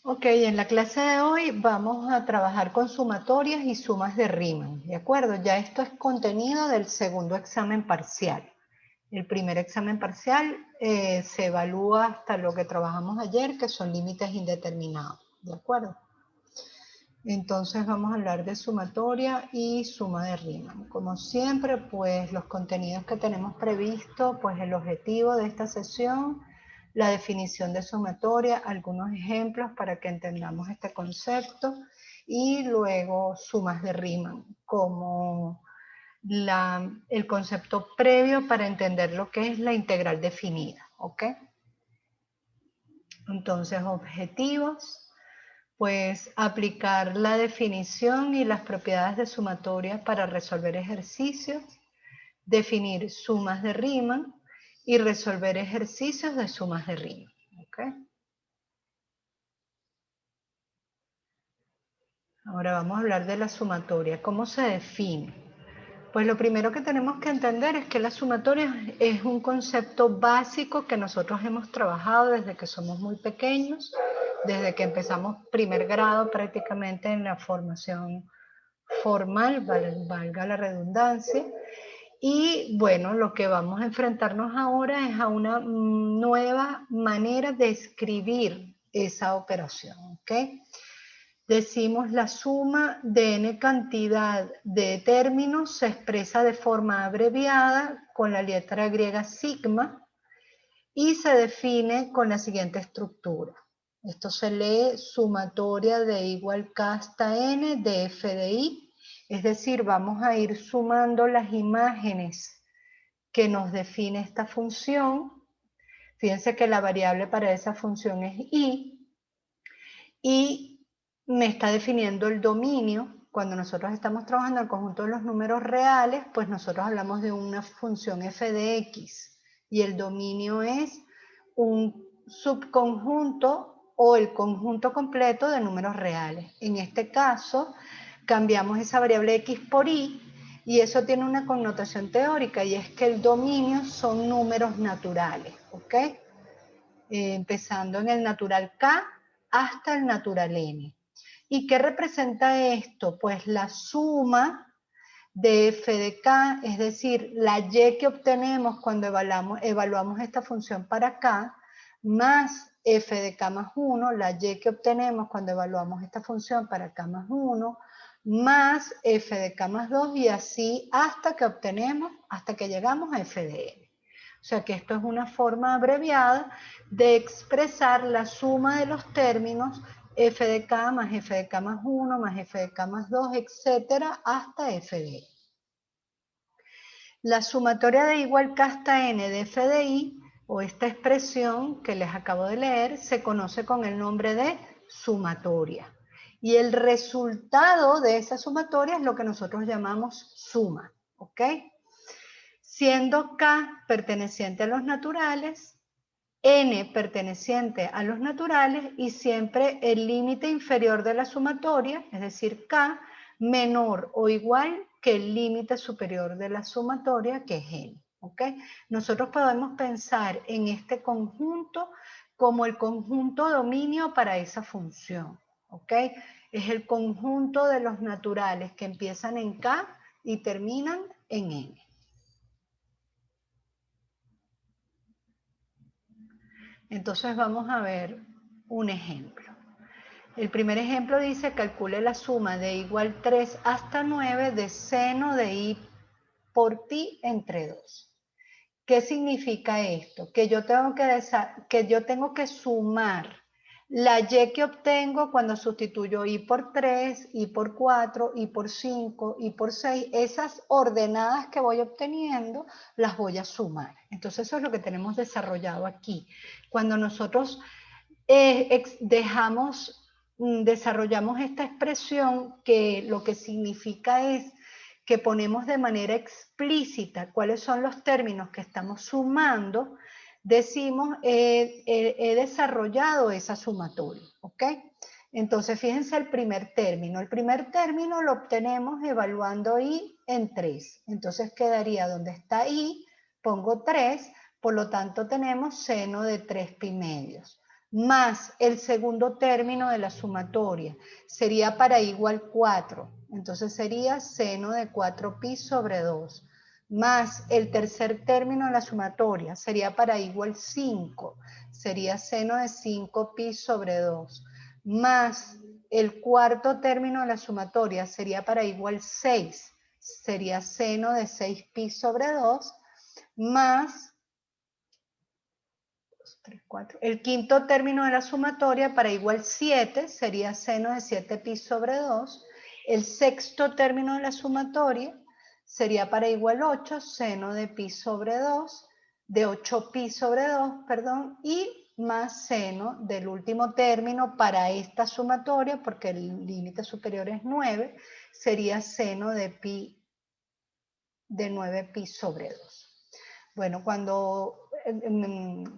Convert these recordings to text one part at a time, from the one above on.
Ok, en la clase de hoy vamos a trabajar con sumatorias y sumas de Riemann, ¿de acuerdo? Ya esto es contenido del segundo examen parcial. El primer examen parcial se evalúa hasta lo que trabajamos ayer, que son límites indeterminados, ¿de acuerdo? Entonces vamos a hablar de sumatoria y suma de Riemann. Como siempre, pues los contenidos que tenemos previsto, pues el objetivo de esta sesión, la definición de sumatoria, algunos ejemplos para que entendamos este concepto y luego sumas de Riemann como el concepto previo para entender lo que es la integral definida, ¿ok? Entonces, objetivos. Pues aplicar la definición y las propiedades de sumatoria para resolver ejercicios, definir sumas de Riemann y resolver ejercicios de sumas de Riemann. ¿Okay? Ahora vamos a hablar de la sumatoria. ¿Cómo se define? Pues lo primero que tenemos que entender es que la sumatoria es un concepto básico que nosotros hemos trabajado desde que somos muy pequeños, desde que empezamos primer grado prácticamente en la formación formal, valga la redundancia. Y bueno, lo que vamos a enfrentarnos ahora es a una nueva manera de escribir esa operación, ¿ok? Decimos la suma de n cantidad de términos se expresa de forma abreviada con la letra griega sigma y se define con la siguiente estructura. Esto se lee sumatoria de igual k hasta n de f de i, es decir, vamos a ir sumando las imágenes que nos define esta función. Fíjense que la variable para esa función es i y me está definiendo el dominio. Cuando nosotros estamos trabajando el conjunto de los números reales, pues nosotros hablamos de una función f de x y el dominio es un subconjunto o el conjunto completo de números reales. En este caso, cambiamos esa variable x por y eso tiene una connotación teórica y es que el dominio son números naturales, ¿ok? Empezando en el natural k hasta el natural n. ¿Y qué representa esto? Pues la suma de f de k, es decir, la y que obtenemos cuando evaluamos esta función para k, más f de k más 1, la y que obtenemos cuando evaluamos esta función para k más 1, más f de k más 2 y así hasta que llegamos a f de n. O sea que esto es una forma abreviada de expresar la suma de los términos f de k más f de k más 1 más f de k más 2, etcétera, hasta f de n. La sumatoria de igual k hasta n de f de i, o esta expresión que les acabo de leer, se conoce con el nombre de sumatoria. Y el resultado de esa sumatoria es lo que nosotros llamamos suma, ¿ok? Siendo k perteneciente a los naturales, n perteneciente a los naturales y siempre el límite inferior de la sumatoria, es decir, k, menor o igual que el límite superior de la sumatoria, que es n. ¿Okay? Nosotros podemos pensar en este conjunto como el conjunto dominio para esa función. ¿Okay? Es el conjunto de los naturales que empiezan en k y terminan en n. Entonces vamos a ver un ejemplo. El primer ejemplo dice, calcule la suma de igual 3 hasta 9 de seno de i por pi entre 2. ¿Qué significa esto? Que yo tengo que sumar la y que obtengo cuando sustituyo i por 3, i por 4, i por 5, i por 6. Esas ordenadas que voy obteniendo las voy a sumar. Entonces eso es lo que tenemos desarrollado aquí. Cuando nosotros desarrollamos esta expresión que lo que significa es que ponemos de manera explícita cuáles son los términos que estamos sumando, decimos he desarrollado esa sumatoria, ¿ok? Entonces fíjense el primer término. El primer término lo obtenemos evaluando i en 3. Entonces quedaría donde está i, pongo 3, por lo tanto tenemos seno de 3 pi medios. más el segundo término de la sumatoria. Sería para i igual 4. Entonces sería seno de 4pi sobre 2. Más el tercer término de la sumatoria. Sería para i igual 5. Sería seno de 5pi sobre 2. Más el cuarto término de la sumatoria. Sería para i igual 6. Sería seno de 6pi sobre 2. Más 3, 4. El quinto término de la sumatoria para igual 7 sería seno de 7pi sobre 2. El sexto término de la sumatoria sería para igual 8, seno de pi sobre 2, de 8pi sobre 2, perdón, y más seno del último término para esta sumatoria, porque el límite superior es 9, sería seno de pi de 9pi sobre 2. Bueno, cuando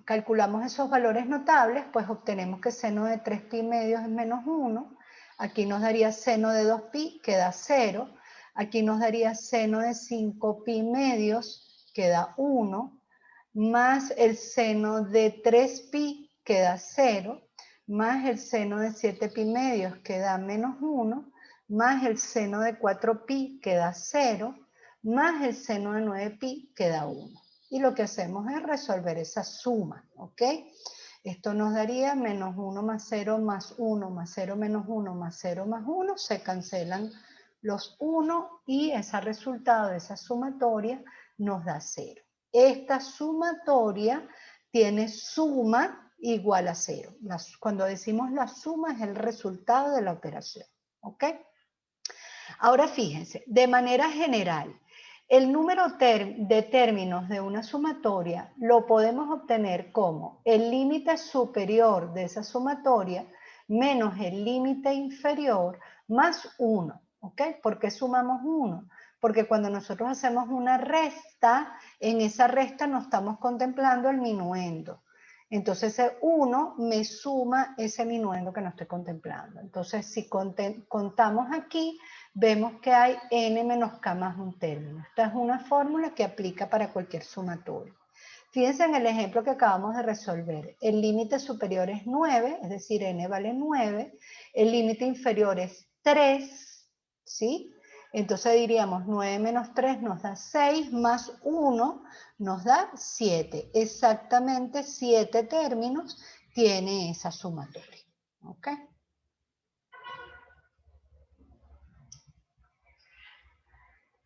calculamos esos valores notables, pues obtenemos que seno de 3pi medios es menos 1. Aquí nos daría seno de 2pi, que da 0. Aquí nos daría seno de 5pi medios, que da 1. Más el seno de 3pi, que da 0. Más el seno de 7pi medios, que da menos 1. Más el seno de 4pi, que da 0. Más el seno de 9pi, que da 1. Y lo que hacemos es resolver esa suma, ¿ok? Esto nos daría menos 1 más 0 más 1 más 0 menos 1 más 0 más 1. Se cancelan los 1 y ese resultado de esa sumatoria nos da 0. Esta sumatoria tiene suma igual a 0. Cuando decimos la suma es el resultado de la operación, ¿ok? Ahora fíjense, de manera general, el número de términos de una sumatoria lo podemos obtener como el límite superior de esa sumatoria menos el límite inferior más 1. ¿Ok? ¿Por qué sumamos 1? Porque cuando nosotros hacemos una resta, en esa resta no estamos contemplando el minuendo. Entonces ese 1 me suma ese minuendo que no estoy contemplando. Entonces si contamos aquí, vemos que hay n menos k más un término. Esta es una fórmula que aplica para cualquier sumatoria. Fíjense en el ejemplo que acabamos de resolver. El límite superior es 9, es decir, n vale 9. El límite inferior es 3, ¿sí? Entonces diríamos 9 menos 3 nos da 6, más 1 nos da 7. Exactamente 7 términos tiene esa sumatoria. ¿Ok?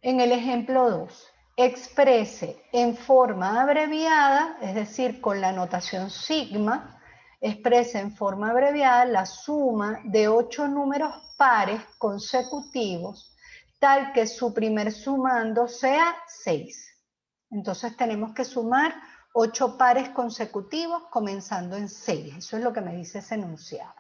En el ejemplo 2, exprese en forma abreviada, es decir, con la notación sigma, exprese en forma abreviada la suma de 8 números pares consecutivos, tal que su primer sumando sea 6. Entonces tenemos que sumar 8 pares consecutivos comenzando en 6. Eso es lo que me dice ese enunciado.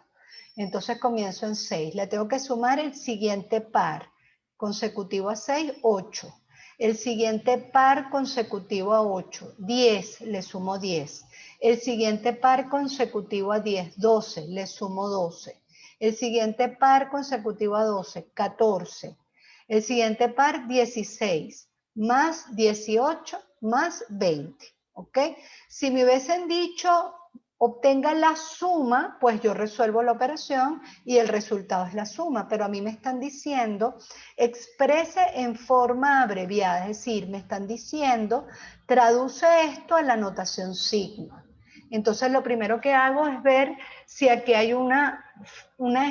Entonces comienzo en 6. Le tengo que sumar el siguiente par consecutivo a 6, 8. El siguiente par consecutivo a 8, 10, le sumo 10. El siguiente par consecutivo a 10, 12, le sumo 12. El siguiente par consecutivo a 12, 14. El siguiente par, 16, más 18, más 20. ¿Ok? Si me hubiesen dicho obtenga la suma, pues yo resuelvo la operación y el resultado es la suma, pero a mí me están diciendo exprese en forma abreviada, es decir, me están diciendo traduce esto a la notación sigma. Entonces lo primero que hago es ver si aquí hay una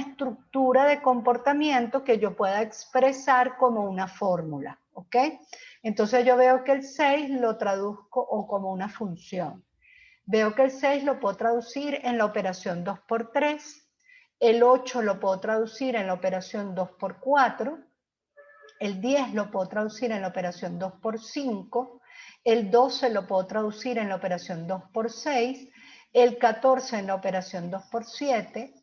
estructura de comportamiento que yo pueda expresar como una fórmula, ¿ok? Entonces yo veo que el 6 lo traduzco como una función. Veo que el 6 lo puedo traducir en la operación 2 por 3, el 8 lo puedo traducir en la operación 2 por 4, el 10 lo puedo traducir en la operación 2 por 5, el 12 lo puedo traducir en la operación 2 por 6, el 14 en la operación 2 por 7,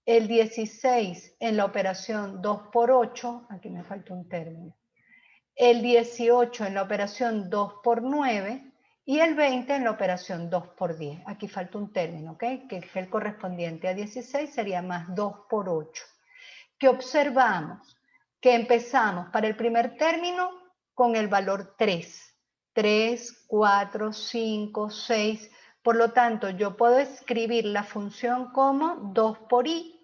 el 16 en la operación 2 por 8, aquí me falta un término, el 18 en la operación 2 por 9, y el 20 en la operación 2 por 10. Aquí falta un término, ¿ok? Que es el correspondiente a 16, sería más 2 por 8. ¿Qué observamos? Que empezamos para el primer término con el valor 3. 3, 4, 5, 6. Por lo tanto, yo puedo escribir la función como 2 por i.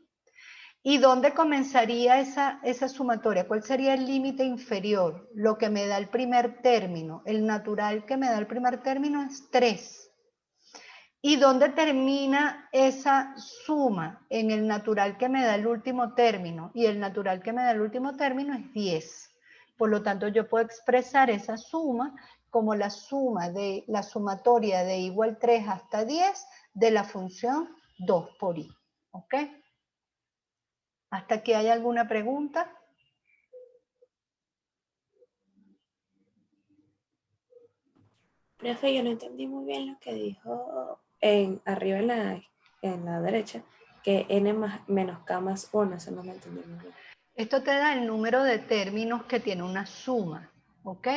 ¿Y dónde comenzaría esa sumatoria? ¿Cuál sería el límite inferior? Lo que me da el primer término. El natural que me da el primer término es 3. ¿Y dónde termina esa suma? En el natural que me da el último término. Y el natural que me da el último término es 10. Por lo tanto, yo puedo expresar esa suma como la suma de la sumatoria de igual 3 hasta 10 de la función 2 por i. ¿Ok? ¿Hasta aquí hay alguna pregunta? Profe, yo no entendí muy bien lo que dijo arriba en la derecha, que n menos k más 1, eso no lo entendí muy bien. Esto te da el número de términos que tiene una suma, ¿ok?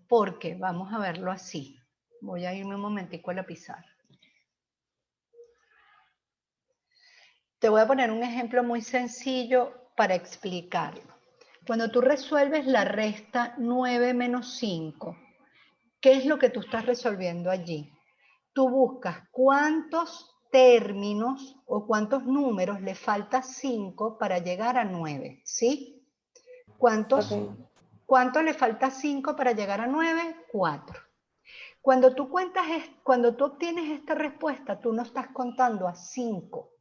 Porque, vamos a verlo así. Voy a irme un momentico a la pizarra. Te voy a poner un ejemplo muy sencillo para explicarlo. Cuando tú resuelves la resta 9 menos 5, ¿qué es lo que tú estás resolviendo allí? Tú buscas cuántos términos o cuántos números le falta 5 para llegar a 9, ¿sí? ¿Cuánto le falta 5 para llegar a 9? 4. Cuando tú obtienes esta respuesta, tú no estás contando a 5.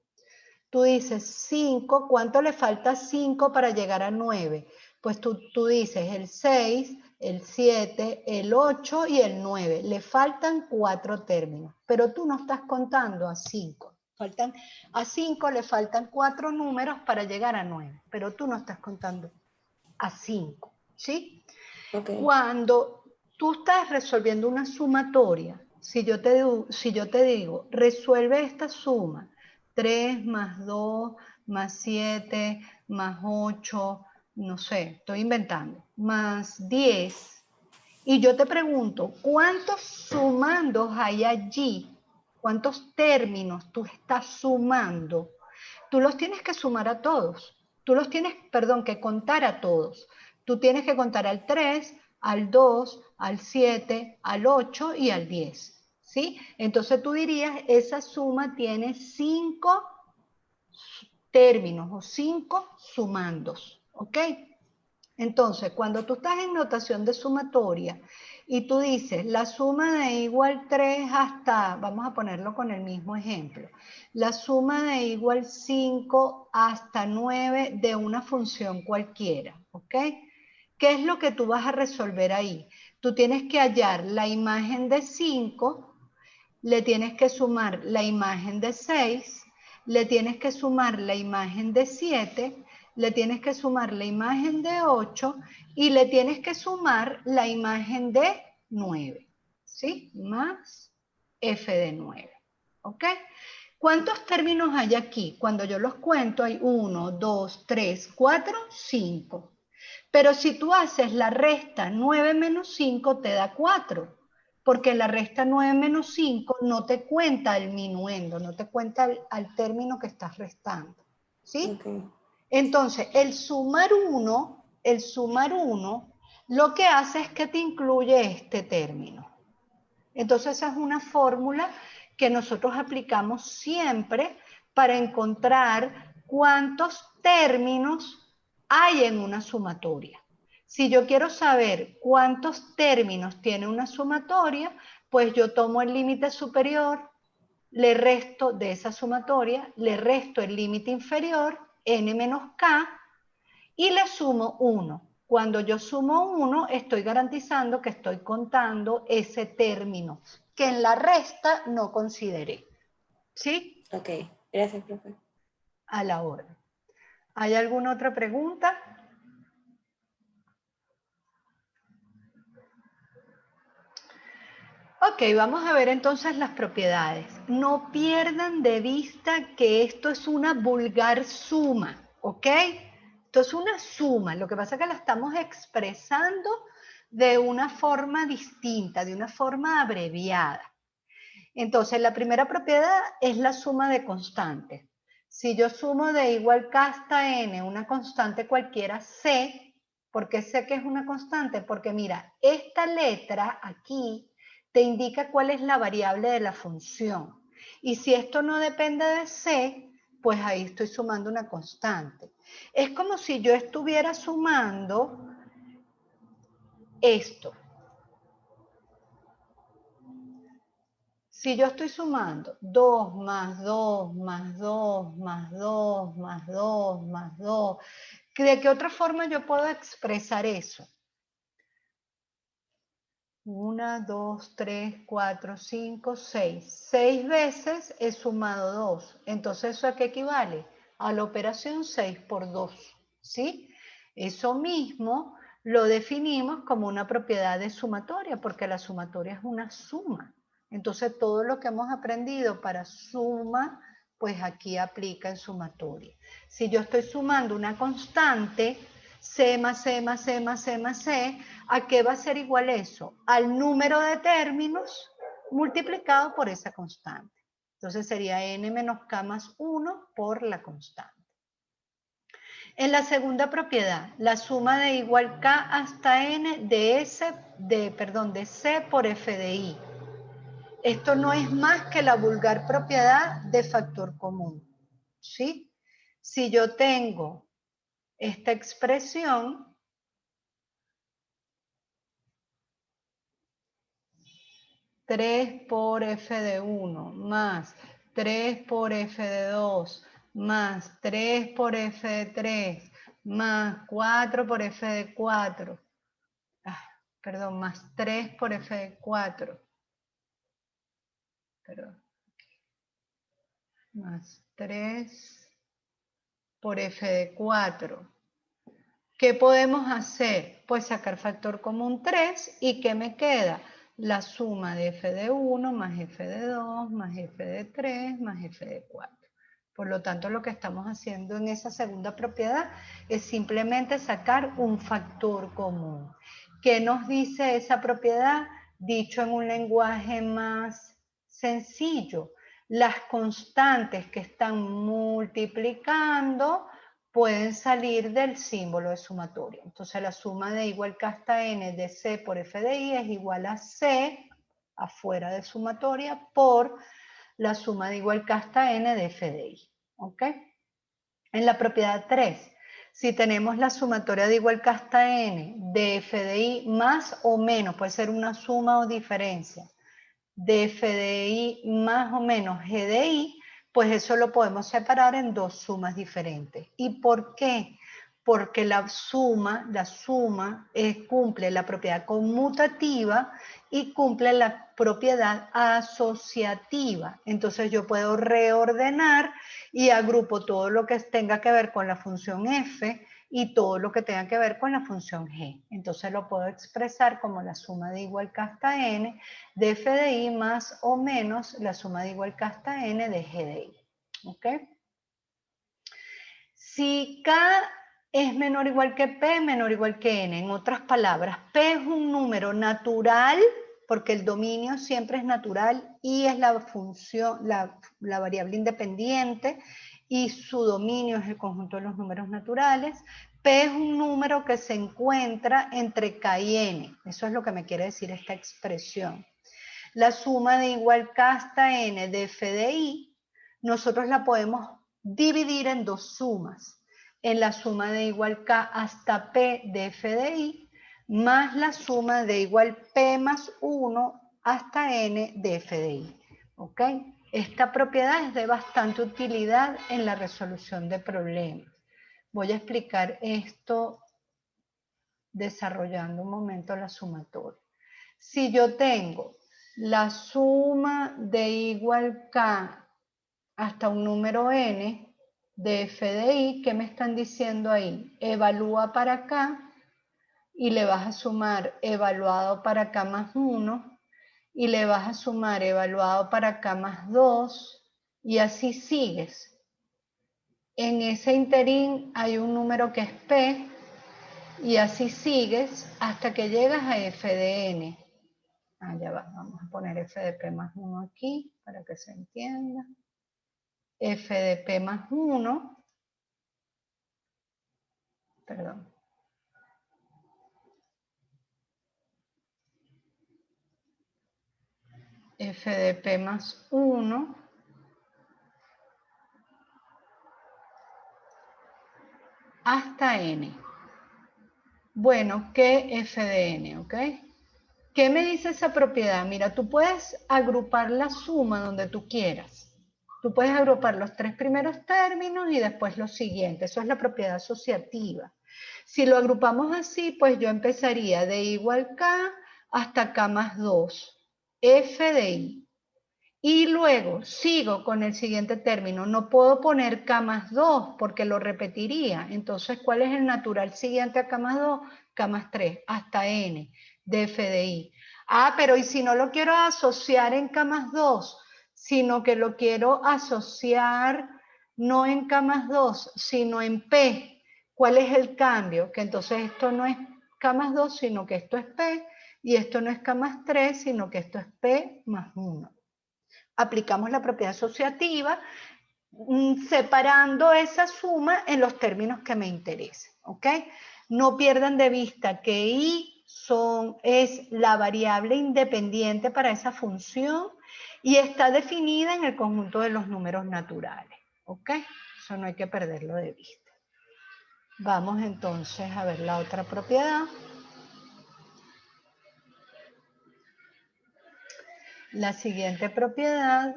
Tú dices 5, ¿cuánto le falta 5 para llegar a 9? Pues tú dices el 6, el 7, el 8 y el 9. Le faltan 4 términos, pero tú no estás contando a 5. A 5 le faltan 4 números para llegar a 9, pero tú no estás contando a 5, ¿sí? Okay. Cuando tú estás resolviendo una sumatoria, si yo te digo, resuelve esta suma, 3 más 2 más 7 más 8, no sé, estoy inventando, más 10, y yo te pregunto, ¿cuántos sumandos hay allí? ¿Cuántos términos tú estás sumando? Tú los tienes que sumar a todos. Tú los tienes, que contar a todos. Tú tienes que contar al 3, al 2, al 7, al 8 y al 10. ¿Sí? Entonces tú dirías, esa suma tiene 5 términos o 5 sumandos. ¿Ok? Entonces, cuando tú estás en notación de sumatoria y tú dices la suma de igual 3 hasta, vamos a ponerlo con el mismo ejemplo, la suma de igual 5 hasta 9 de una función cualquiera, ¿ok? ¿Qué es lo que tú vas a resolver ahí? Tú tienes que hallar la imagen de 5, le tienes que sumar la imagen de 6, le tienes que sumar la imagen de 7, le tienes que sumar la imagen de 8 y le tienes que sumar la imagen de 9, ¿sí? Más f de 9, ¿ok? ¿Cuántos términos hay aquí? Cuando yo los cuento hay 1, 2, 3, 4, 5. Pero si tú haces la resta 9 menos 5 te da 4, porque la resta 9 menos 5 no te cuenta el minuendo, no te cuenta al término que estás restando, ¿sí? Okay. Entonces, el sumar 1, lo que hace es que te incluye este término. Entonces, esa es una fórmula que nosotros aplicamos siempre para encontrar cuántos términos hay en una sumatoria. Si yo quiero saber cuántos términos tiene una sumatoria, pues yo tomo el límite superior, le resto de esa sumatoria, le resto el límite inferior, n menos k, y le sumo 1. Cuando yo sumo 1, estoy garantizando que estoy contando ese término, que en la resta no consideré. ¿Sí? Ok, gracias, profe. A la orden. ¿Hay alguna otra pregunta? Ok, vamos a ver entonces las propiedades. No pierdan de vista que esto es una vulgar suma, ¿ok? Esto es una suma, lo que pasa es que la estamos expresando de una forma distinta, de una forma abreviada. Entonces, la primera propiedad es la suma de constantes. Si yo sumo de igual k hasta n una constante cualquiera, C, ¿por qué sé que es una constante? Porque mira, esta letra aquí te indica cuál es la variable de la función. Y si esto no depende de C, pues ahí estoy sumando una constante. Es como si yo estuviera sumando esto. Si yo estoy sumando 2 más 2 más 2 más 2 más 2 más 2, ¿de qué otra forma yo puedo expresar eso? 1, 2, 3, 4, 5, 6. 6 veces he sumado 2. Entonces, ¿eso a qué equivale? A la operación 6 por 2. ¿Sí? Eso mismo lo definimos como una propiedad de sumatoria, porque la sumatoria es una suma. Entonces, todo lo que hemos aprendido para suma, pues aquí aplica en sumatoria. Si yo estoy sumando una constante, C más C más C más C más C, ¿a qué va a ser igual eso? Al número de términos multiplicado por esa constante. Entonces sería n menos k más 1 por la constante. En la segunda propiedad, la suma de igual k hasta n de C por f de i. Esto no es más que la vulgar propiedad de factor común. ¿Sí? Si yo tengo esta expresión, 3 por f de 1 más 3 por f de 2 más 3 por f de 3 más 4 por f de 4. Perdón, más 3 por f de 4. Perdón. Más 3 por f de 4. ¿Qué podemos hacer? Pues sacar factor común 3 y ¿qué me queda? La suma de f de 1 más f de 2 más f de 3 más f de 4. Por lo tanto, lo que estamos haciendo en esa segunda propiedad es simplemente sacar un factor común. ¿Qué nos dice esa propiedad? Dicho en un lenguaje más sencillo, las constantes que están multiplicando pueden salir del símbolo de sumatoria. Entonces la suma de igual k hasta n de C por f de i es igual a C, afuera de sumatoria, por la suma de igual k hasta n de f de i. ¿Ok? En la propiedad 3, si tenemos la sumatoria de igual k hasta n de f de i más o menos, puede ser una suma o diferencia, de f de i más o menos g de i, pues eso lo podemos separar en dos sumas diferentes. ¿Y por qué? Porque la suma cumple la propiedad conmutativa y cumple la propiedad asociativa. Entonces yo puedo reordenar y agrupo todo lo que tenga que ver con la función f y todo lo que tenga que ver con la función g. Entonces lo puedo expresar como la suma de igual k hasta n de f de i más o menos la suma de igual k hasta n de g de i. ¿Ok? Si k es menor o igual que p, menor o igual que n, en otras palabras, p es un número natural, porque el dominio siempre es natural, y es la función, la variable independiente, y su dominio es el conjunto de los números naturales. P es un número que se encuentra entre k y n. Eso es lo que me quiere decir esta expresión. La suma de igual k hasta n de f de i, nosotros la podemos dividir en dos sumas. En la suma de igual k hasta p de f de i, más la suma de igual p más 1 hasta n de f de i. ¿Ok? Esta propiedad es de bastante utilidad en la resolución de problemas. Voy a explicar esto desarrollando un momento la sumatoria. Si yo tengo la suma de igual k hasta un número n de f de i, ¿qué me están diciendo ahí? Evalúa para acá y le vas a sumar evaluado para k más 1 y le vas a sumar evaluado para k más 2 y así sigues. En ese interín hay un número que es p y así sigues hasta que llegas a f de n. Ya va, vamos a poner f de p más 1 aquí para que se entienda. F de p más 1, perdón. f de p más 1 hasta n. Bueno, ¿qué f de n? ¿Ok? ¿Qué me dice esa propiedad? Mira, tú puedes agrupar la suma donde tú quieras. Tú puedes agrupar los 3 primeros términos y después los siguientes. Eso es la propiedad asociativa. Si lo agrupamos así, pues yo empezaría de igual k hasta k más 2, f de i. Y luego sigo con el siguiente término. No puedo poner k más 2 porque lo repetiría. Entonces, ¿cuál es el natural siguiente a k más 2? K más 3 hasta n de f de i. Ah, pero ¿y si no lo quiero asociar en k más 2? Sino que lo quiero asociar no en k más 2, sino en p. ¿Cuál es el cambio? Que entonces esto no es k más 2, sino que esto es p. Y esto no es k más 3, sino que esto es p más 1. Aplicamos la propiedad asociativa separando esa suma en los términos que me interesen, ¿ok? No pierdan de vista que i es la variable independiente para esa función y está definida en el conjunto de los números naturales, ¿ok? Eso no hay que perderlo de vista. Vamos entonces a ver la otra propiedad. La siguiente propiedad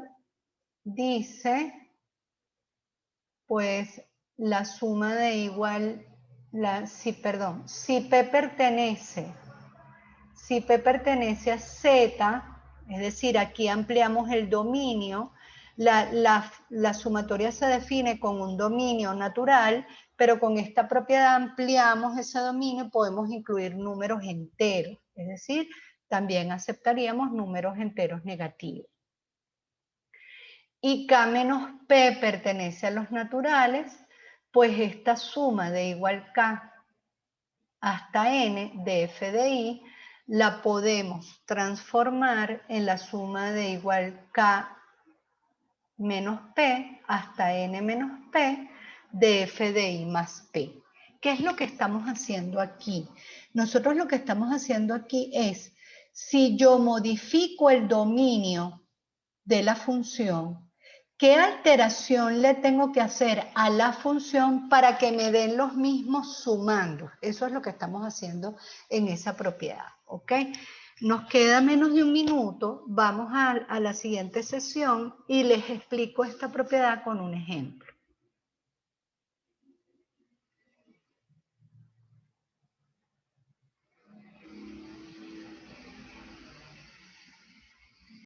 dice, pues, la suma de igual, si P pertenece a Z, es decir, aquí ampliamos el dominio, la sumatoria se define con un dominio natural, pero con esta propiedad ampliamos ese dominio y podemos incluir números enteros, es decir, también aceptaríamos números enteros negativos. Y K menos P pertenece a los naturales, pues esta suma de igual K hasta N de f de i la podemos transformar en la suma de igual K menos P hasta N menos P de f de i más P. ¿Qué es lo que estamos haciendo aquí? Nosotros lo que estamos haciendo aquí es, si yo modifico el dominio de la función, ¿qué alteración le tengo que hacer a la función para que me den los mismos sumandos? Eso es lo que estamos haciendo en esa propiedad, ¿ok? Nos queda menos de un minuto, vamos a la siguiente sesión y les explico esta propiedad con un ejemplo.